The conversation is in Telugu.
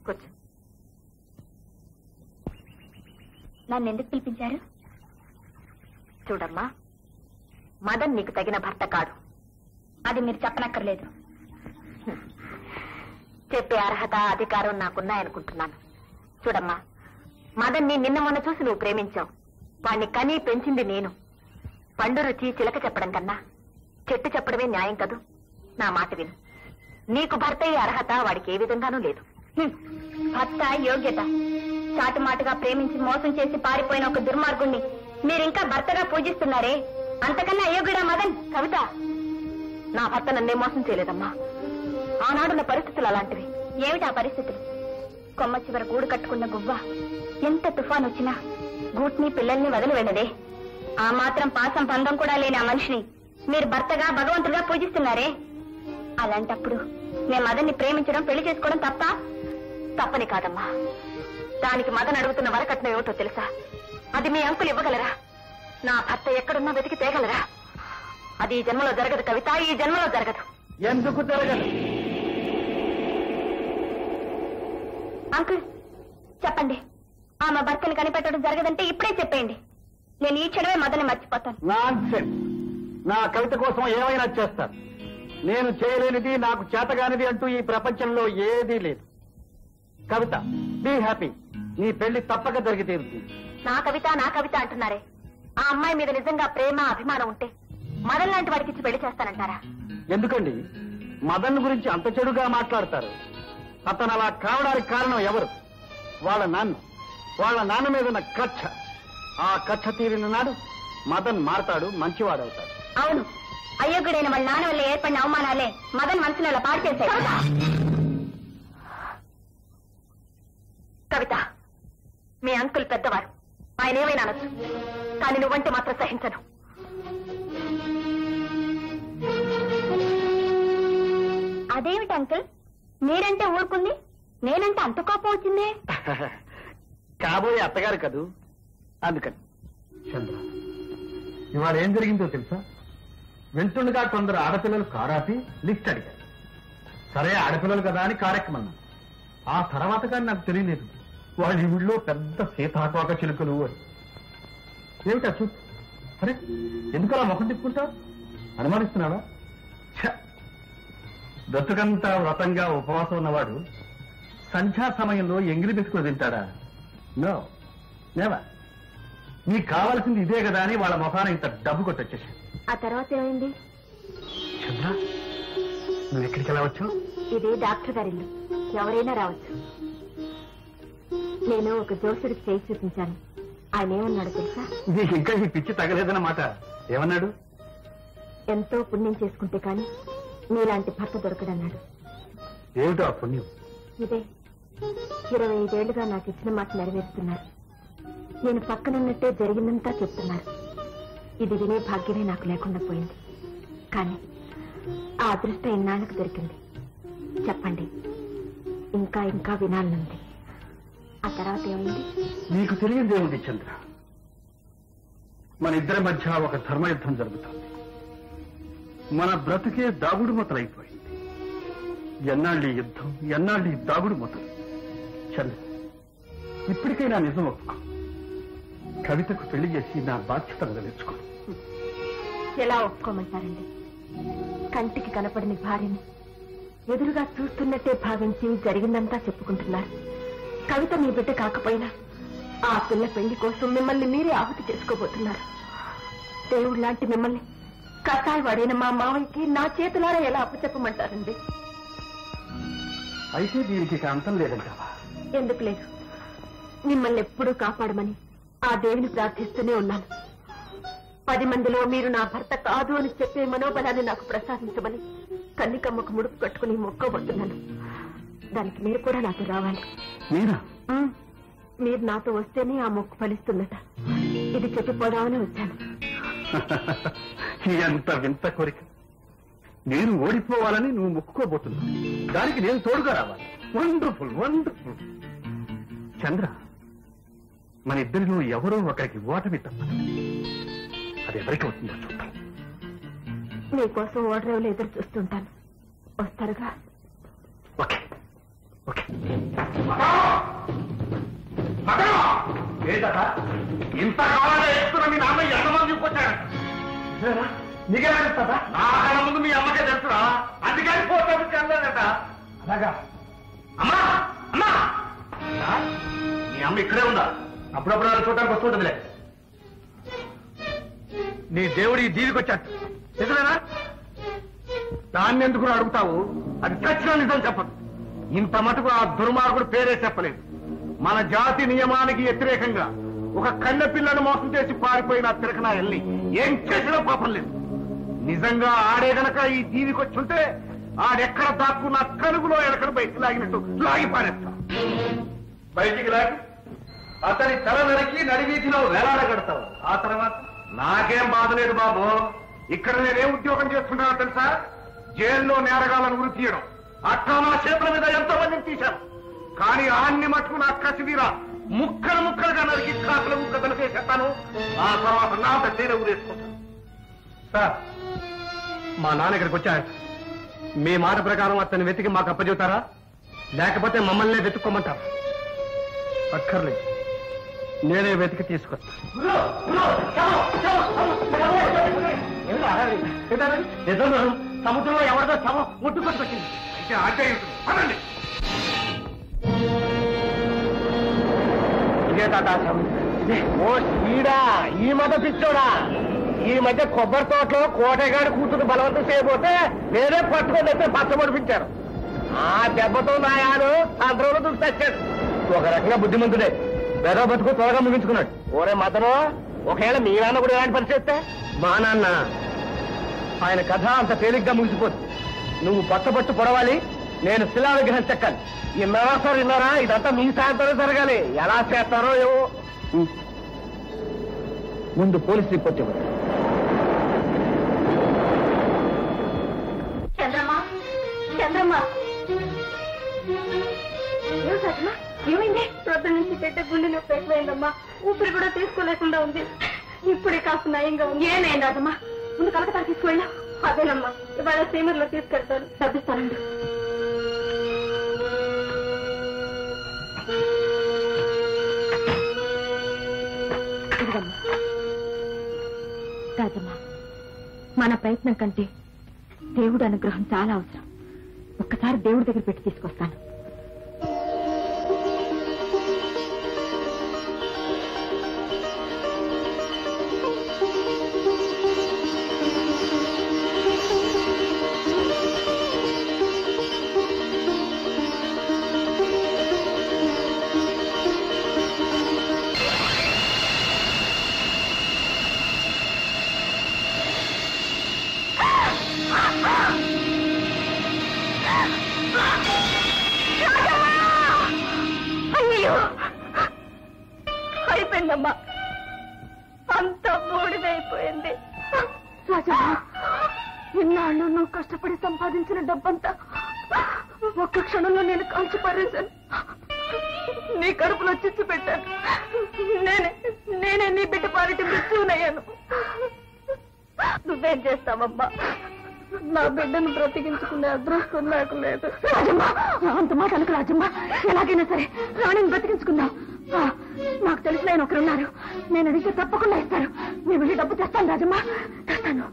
కూర్చో. నన్ను ఎందుకు పిలిపించారు? చూడమ్మా, మదన్ నీకు తగిన భర్త కాడు. అది మీరు చెప్పనక్కర్లేదు. చెప్పే అర్హత అధికారం నాకున్నాయనుకుంటున్నాను. చూడమ్మా, మదన్ని నిన్న మొన్న చూసి నువ్వు ప్రేమించావు. వాణ్ణి కనీ పెంచింది నేను. పండు రుచి చిలక చెప్పడం కన్నా చెట్టు చెప్పడమే న్యాయం కదూ. నా మాట విను. నీకు భర్త అయ్యే అర్హత వాడికి ఏ విధంగానూ లేదు. భర్త యోగ్యత చాటుమాటుగా ప్రేమించి మోసం చేసి పారిపోయిన ఒక దుర్మార్గుణ్ణి మీరింకా భర్తగా పూజిస్తున్నారే, అంతకన్నా అయోగ్యుడా మదన్? కవిత, నా భర్త నన్నే మోసం చేయలేదమ్మా. ఆనాడున్న పరిస్థితులు అలాంటివి. ఏమిటా పరిస్థితులు? కొమ్మ చివర గూడు కట్టుకున్న గువ్వ ఎంత తుఫాన్ వచ్చినా గూట్ని పిల్లల్ని వదిలి వెళ్ళదే. ఆ మాత్రం పాసం బంధం కూడా లేని ఆ మనిషిని మీరు భర్తగా భగవంతుడిగా పూజిస్తున్నారే. అలాంటప్పుడు నేను మదన్ని ప్రేమించడం, పెళ్లి చేసుకోవడం తప్ప? తప్పని కాదమ్మా. దానికి మదన్ అడుగుతున్న వరకట్నం ఏమిటో తెలుసా? అది మీ అంకులు ఇవ్వగలరా? నా భర్త ఎక్కడున్నా వెతికి తేగలరా? అది ఈ జన్మలో జరగదు కవిత, ఈ జన్మలో జరగదు. ఎందుకు జరగదు? అంకుల్ చెప్పండి, ఆమె భర్తని కనిపెట్టడం జరగదంటే ఇప్పుడే చెప్పేయండి. నేను ఈ క్షణమే మదన్ని మర్చిపోతాను. నాన్సెన్స్. నా కవిత కోసం ఏమైనా చేస్తాను. నేను చేయలేనిది, నాకు చేతగానిది అంటూ ఈ ప్రపంచంలో ఏదీ లేదు. కవిత, బీ హ్యాపీ. నీ పెళ్లి తప్పక జరిగి తీరుతుంది. నా కవిత నా కవిత అంటున్నారే, ఆ అమ్మాయి మీద నిజంగా ప్రేమ అభిమానం ఉంటే మదన్ లాంటి వాడికి ఇచ్చి పెళ్లి చేస్తానంటారా? ఎందుకండి మదన్ గురించి అంత చెడుగా మాట్లాడతారు? అతను అలా కావడానికి కారణం ఎవరు? వాళ్ళ నాన్న. వాళ్ళ నాన్న మీద ఉన్న కక్ష. ఆ కక్ష తీరిన నాడు మదన్ మారతాడు, మంచివాడవుతాడు. అవును, అయోగ్యుడైన వాళ్ళ నాన్న వల్ల ఏర్పడిన అవమానాలే మదన్ మనసును అలా పాడు చేశాయి. కవిత, మీ అంకుల్ పెద్దవారు, ఆయన ఏమైనా అనొచ్చు, కానీ నువ్వంటే మాత్రం సహించను. అదేమిటి అంకుల్, మీరంటే ఊరుకుంది, నేనంటే అంత కోపం వచ్చిందే? కాబోయే అత్తగారు కదూ, అందుకని. చంద్ర, ఇవాళ ఏం జరిగిందో తెలుసా? వెళ్తుండగా కొందరు ఆడపిల్లలు కారాపి లిఫ్ట్ అడిగారు. సరే, ఆడపిల్లలు కదా అని కారెక్కమన్నా. ఆ తర్వాత కానీ నాకు తెలియలేదు వాళ్ళ ఊళ్ళో పెద్ద సీతాకోక చిలుకలు అని. ఏమిటా చూ? సరే, ఎందుకలా ముఖం తిప్పుకుంటావు? అనుమానిస్తున్నావా? బ్రతుకంతా వ్రతంగా ఉపవాసం ఉన్నవాడు సంధ్యా సమయంలో ఎంగిలి బిస్కులు తింటాడా? No, never. నీకు కావాల్సింది ఇదే కదా అని వాళ్ళ ముఖాన ఇంత డబ్బు కొట్టొచ్చేసాడు. ఆ తర్వాత ఏమైంది? చంద్ర, నువ్వు ఎక్కడికి ఎలా వచ్చావు? ఇది డాక్టర్ గారి ఇల్లు, ఎవరైనా రావచ్చు. నేను ఒక జోసుడికి చేసి చూపించాను. ఆయన ఏమన్నాడు తెలుసా? నీకు ఇంకా ఈ పిచ్చి తగలేదన్నమాట. ఏమన్నాడు? ఎంతో పుణ్యం చేసుకుంటే కానీ మీలాంటి భర్త దొరకడన్నాడు. ఏమిటో ఆ పుణ్యం? ఇదే 25 ఏళ్లుగా నాకు ఇచ్చిన మాట నెరవేరుస్తున్నారు. నేను పక్కనున్నట్టే జరిగిందంతా చెప్తున్నారు. ఇది వినే భాగ్యమే నాకు లేకుండా పోయింది. కానీ ఆ అదృష్టం ఇన్నాళ్లకు దొరికింది. చెప్పండి, ఇంకా ఇంకా వినాలనుంది. ఆ తర్వాత ఏమైంది? నీకు తెలియదేముంది చంద్ర. మన ఇద్దరి మధ్య ఒక ధర్మయుద్ధం జరుగుతుంది. మన బ్రతుకే దాగుడు మొదలైపోయింది. ఎన్నాళ్ళు ఈ యుద్ధం, ఎన్నాళ్ళు ఈ దాగుడు మొదలు. చంద్ర, ఇప్పటికైనా నిజం ఒప్పుకో. కవితకు పెళ్లి చేసి నా బాధ్యత వదిలించుకో. ఎలా ఒప్పుకోమంటారండి? కంటికి కనపడిన భార్యని ఎదురుగా చూస్తున్నట్టే భావించి జరిగిందంతా చెప్పుకుంటున్నారు. కవిత మీ బిడ్డ కాకపోయినా ఆ పిల్ల పెళ్లి కోసం మిమ్మల్ని మీరే ఆహుతి చేసుకోబోతున్నారు. దేవుడు లాంటి మిమ్మల్ని కసాయి వాడైన మా మావయ్యకి నా చేతులారా ఎలా అప్పచెప్పమంటారండి? అయితే దీనికి అంతం లేదంటావా? ఎందుకు లేదు, మిమ్మల్ని ఎప్పుడూ కాపాడమని ఆ దేవుని ప్రార్థిస్తూనే ఉన్నాను. 10 మందిలో మీరు నా భర్త కాదు అని చెప్పే మనోబలాన్ని నాకు ప్రసాదించమని కన్నికమ్మకు ముడుపు కట్టుకుని మొక్కబడుతున్నాను. దానికి మీరు కూడా నాతో రావాలి. మీరు నాతో వస్తేనే ఆ మొక్కు ఫలిస్తుందట. ఇది చెప్పిపోదామని వచ్చాను. ఎంత వింత కోరిక! నేను ఓడిపోవాలని నువ్వు మొక్కుకోబోతున్నావు, దానికి నేను తోడుగా రావాలి. Wonderful, wonderful. చంద్ర, మన ఇద్దరిలో ఎవరో ఒకరికి ఓటమి తప్పదు. అది ఎవరికి అవుతుందో చూద్దాం. మీకోసం ఓడరేవులు ఎదురు చూస్తుంటాను. వస్తారుగా? Okay, okay. ఇంత కాలంగా ఎత్తుకున్న మీ నాన్న ఎంతమంది చూపొచ్చాడు? నీకే తెలుస్తుందా? నా కళ్ళ ముందు మీ అమ్మకే తెలుసురా, అందుకని పోతాడు చెందదట. అలాగా? అమ్మా అమ్మా, మీ అమ్మ ఇక్కడే ఉందా? అప్పుడప్పుడు వాళ్ళు చూడటానికి వస్తుంటుందిలే. నీ దేవుడి దీవికి వచ్చాడు నిజమేనా? దాన్ని ఎందుకు అడుగుతావు? అది ఖచ్చితంగా నిజం చెప్పదు. ఇంత మటుకు ఆ దుర్మార్గుడు పేరే చెప్పలేదు. మన జాతి నియమానికి వ్యతిరేకంగా ఒక కన్నె పిల్లను మోసం చేసి పారిపోయిన తిరకనాయల్ని ఏం చేసినా పాపం లేదు. నిజంగా ఆడే గనక ఈ దీవికి వచ్చుంటే ఆడెక్కడ దాక్కున్న కనుగులో ఎక్కడ బయటికి లాగినట్టు లాగి పారేస్తా. బయటికి లాగి అతని తల నరికి నడివీధిలో వేలాడగడతావు. ఆ తర్వాత నాకేం బాధ లేదు బాబు. ఇక్కడ నేనేం ఉద్యోగం చేస్తున్నానో తెలుసా? జైల్లో నేరగాలను ఉరి తీయడం. అట్లా నా చేతుల మీద ఎంతో మందిని తీశాను. కానీ ఆన్ని మట్టుకు నా కసిదీరా ముక్కలు ముక్కలుగా నరికి కాకుల ముక్క తలకేసేస్తాను. ఆ తర్వాత నా పెద్ద ఊరేసుకుంటాను. సార్, మా నాన్న ఇక్కడికి వచ్చారు. మీ మాట ప్రకారం అతన్ని వెతికి మాకు అప్పచెబుతారా, లేకపోతే మమ్మల్ని వెతుక్కోమంటారా? అక్కర్లేదు, నేనే వెతికి తీసుకొస్తాను. సముద్రంలో ఎవరిదో శవం ముట్టుకొచ్చింది. అయితే ఆచే ఉంటుంది. ఇదే తాత ఓ ఈడా ఈ మత పిచ్చోడా. ఈ మధ్య కొబ్బరి తోటలో కోటగాడి కూతురు బలవంతం చేయబోతే నేనే పట్టుకొని అయితే పచ్చబడిపించారు. ఆ దెబ్బతో నాయాలు సాయంత్రంలో దుడ్డు తెచ్చాడు. ఒక రకంగా బుద్ధిమంతుడే. బెద బతుకు త్వరగా ముగించుకున్నాడు. ఓరే మదను, ఒకవేళ మీ నాన్న కూడా ఇలాంటి పని చేస్తే? మా నాన్న ఆయన కథ అంత తేలిగ్గా ముగిసిపోతుంది. నువ్వు పట్టపట్టు పొడవాలి, నేను శిలా విగ్రహం చెక్కాలి. ఇన్నారా సార్, ఇన్నారా? ఇదంతా మీ సాయంత్రం జరగాలి. ఎలా చేస్తారో ఏవో. ముందు పోలీస్ రిపోర్ట్ ఇవ్వండి. చంద్రమ్మా, చంద్రమ్మా, ఏమైంది? ప్రొద్దు నుంచి పెద్ద గుండె నొప్పి ఎక్కువైందమ్మా. ఊపిరి కూడా తీసుకోలేకుండా ఉంది. ఇప్పుడే కాస్త నయంగా ఉంది. ఏమైంది రాజమ్మా? ముందు కలకత్తా తీసుకువెళ్ళా. అదేనమ్మా, ఇవాళ సీమర్లో తీసుకెళ్తాను. డబ్బిస్తానండి. రాజమ్మా, మన ప్రయత్నం కంటే దేవుడు అనుగ్రహం చాలా అవసరం. ఒక్కసారి దేవుడి దగ్గర పెట్టి తీసుకొస్తాను. అయిపోయిందమ్మా, అంతా బూడిదైపోయింది. రాజమ్మా, ఇన్నాళ్ళు నువ్వు కష్టపడి సంపాదించిన డబ్బంతా ఒక్క క్షణంలో నేను కాల్చి పారేశాను. నీ కడుపులో చిచ్చు పెట్టాను. నేనే నీ బిడ్డ పాలిటి మృత్యునయ్యాను. నువ్వేం చేస్తావమ్మా? నా బిడ్డను బ్రతికించుకునే అదృష్టం నాకు లేదు. రాజమ్మా, అంత మాట అనుకు రాజమ్మా. ఎలాగైనా సరే రాణిని బ్రతికించుకుందాం. నాకు తెలిసిన ఆయన ఒకరున్నారు. నేను అడిగితే తప్పకుండా ఇస్తారు. నేను వెళ్ళి డబ్బు తెస్తాను రాజమ్మా, తెస్తాను.